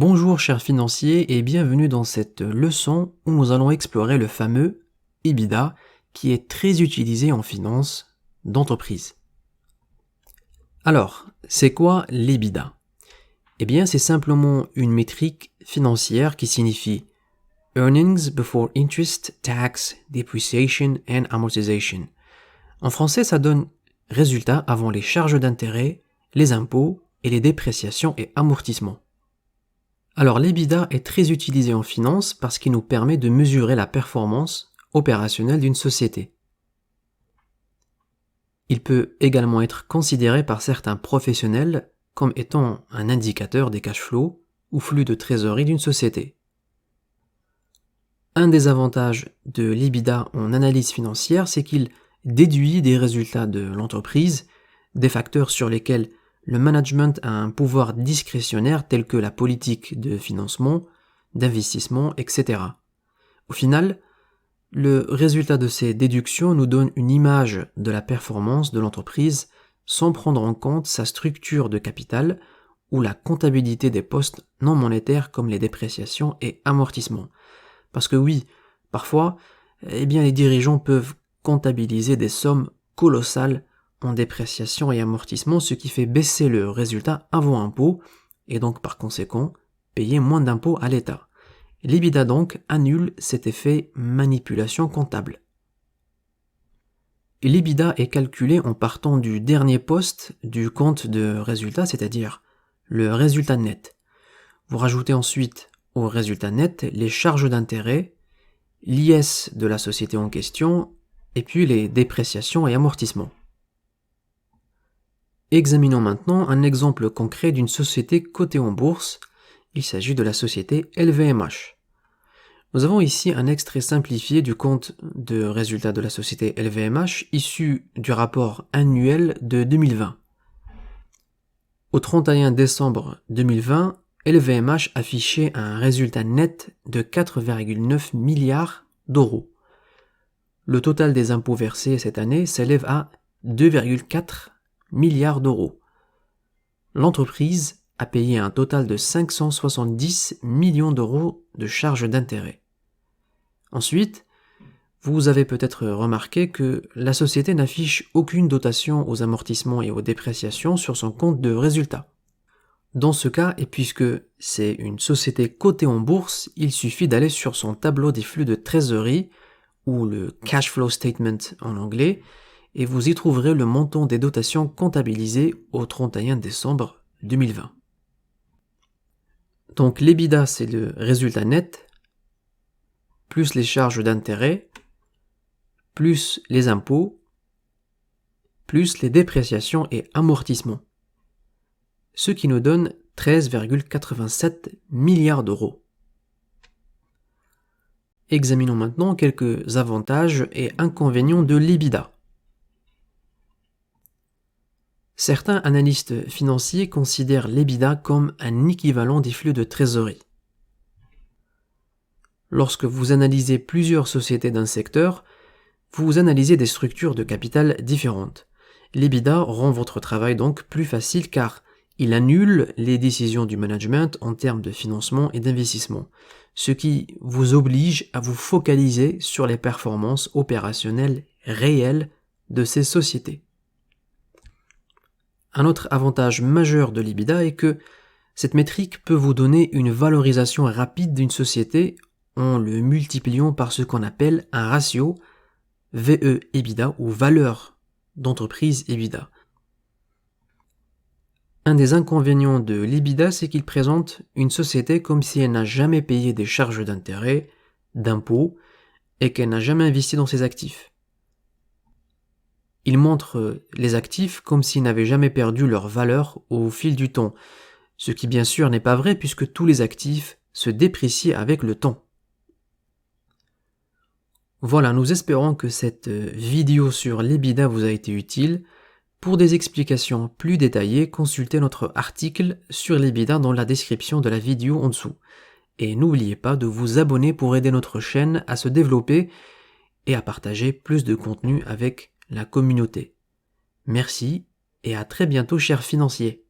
Bonjour chers financiers et bienvenue dans cette leçon où nous allons explorer le fameux EBITDA qui est très utilisé en finance d'entreprise. Alors, c'est quoi l'EBITDA? Eh bien, c'est simplement une métrique financière qui signifie Earnings Before Interest, Tax, Depreciation and Amortization. En français, ça donne résultat avant les charges d'intérêt, les impôts et les dépréciations et amortissements. Alors l'EBITDA est très utilisé en finance parce qu'il nous permet de mesurer la performance opérationnelle d'une société. Il peut également être considéré par certains professionnels comme étant un indicateur des cash flows ou flux de trésorerie d'une société. Un des avantages de l'EBITDA en analyse financière, c'est qu'il déduit des résultats de l'entreprise, des facteurs sur lesquels le management a un pouvoir discrétionnaire tel que la politique de financement, d'investissement, etc. Au final, le résultat de ces déductions nous donne une image de la performance de l'entreprise sans prendre en compte sa structure de capital ou la comptabilité des postes non monétaires comme les dépréciations et amortissements. Parce que oui, parfois, les dirigeants peuvent comptabiliser des sommes colossales en dépréciation et amortissement, ce qui fait baisser le résultat avant impôt et donc par conséquent payer moins d'impôts à l'État. L'EBITDA donc annule cet effet manipulation comptable. L'EBITDA est calculé en partant du dernier poste du compte de résultat, c'est-à-dire le résultat net. Vous rajoutez ensuite au résultat net les charges d'intérêt, l'IS de la société en question et puis les dépréciations et amortissements. Examinons maintenant un exemple concret d'une société cotée en bourse. Il s'agit de la société LVMH. Nous avons ici un extrait simplifié du compte de résultat de la société LVMH issu du rapport annuel de 2020. Au 31 décembre 2020, LVMH affichait un résultat net de 4,9 milliards d'euros. Le total des impôts versés cette année s'élève à 2,4 milliards d'euros. L'entreprise a payé un total de 570 millions d'euros de charges d'intérêt. Ensuite, vous avez peut-être remarqué que la société n'affiche aucune dotation aux amortissements et aux dépréciations sur son compte de résultat. Dans ce cas, et puisque c'est une société cotée en bourse, il suffit d'aller sur son tableau des flux de trésorerie, ou le cash flow statement en anglais, et vous y trouverez le montant des dotations comptabilisées au 31 décembre 2020. Donc l'EBITDA, c'est le résultat net, plus les charges d'intérêt, plus les impôts, plus les dépréciations et amortissements. Ce qui nous donne 13,87 milliards d'euros. Examinons maintenant quelques avantages et inconvénients de l'EBITDA. Certains analystes financiers considèrent l'EBITDA comme un équivalent des flux de trésorerie. Lorsque vous analysez plusieurs sociétés d'un secteur, vous analysez des structures de capital différentes. L'EBITDA rend votre travail donc plus facile car il annule les décisions du management en termes de financement et d'investissement, ce qui vous oblige à vous focaliser sur les performances opérationnelles réelles de ces sociétés. Un autre avantage majeur de l'EBITDA est que cette métrique peut vous donner une valorisation rapide d'une société en le multipliant par ce qu'on appelle un ratio VE-EBITDA ou valeur d'entreprise EBITDA. Un des inconvénients de l'EBITDA, c'est qu'il présente une société comme si elle n'a jamais payé des charges d'intérêt, d'impôts et qu'elle n'a jamais investi dans ses actifs. Il montre les actifs comme s'ils n'avaient jamais perdu leur valeur au fil du temps, ce qui bien sûr n'est pas vrai puisque tous les actifs se déprécient avec le temps. Voilà, nous espérons que cette vidéo sur l'EBITDA vous a été utile. Pour des explications plus détaillées, consultez notre article sur l'EBITDA dans la description de la vidéo en dessous. Et n'oubliez pas de vous abonner pour aider notre chaîne à se développer et à partager plus de contenu avec la communauté. Merci et à très bientôt chers financiers.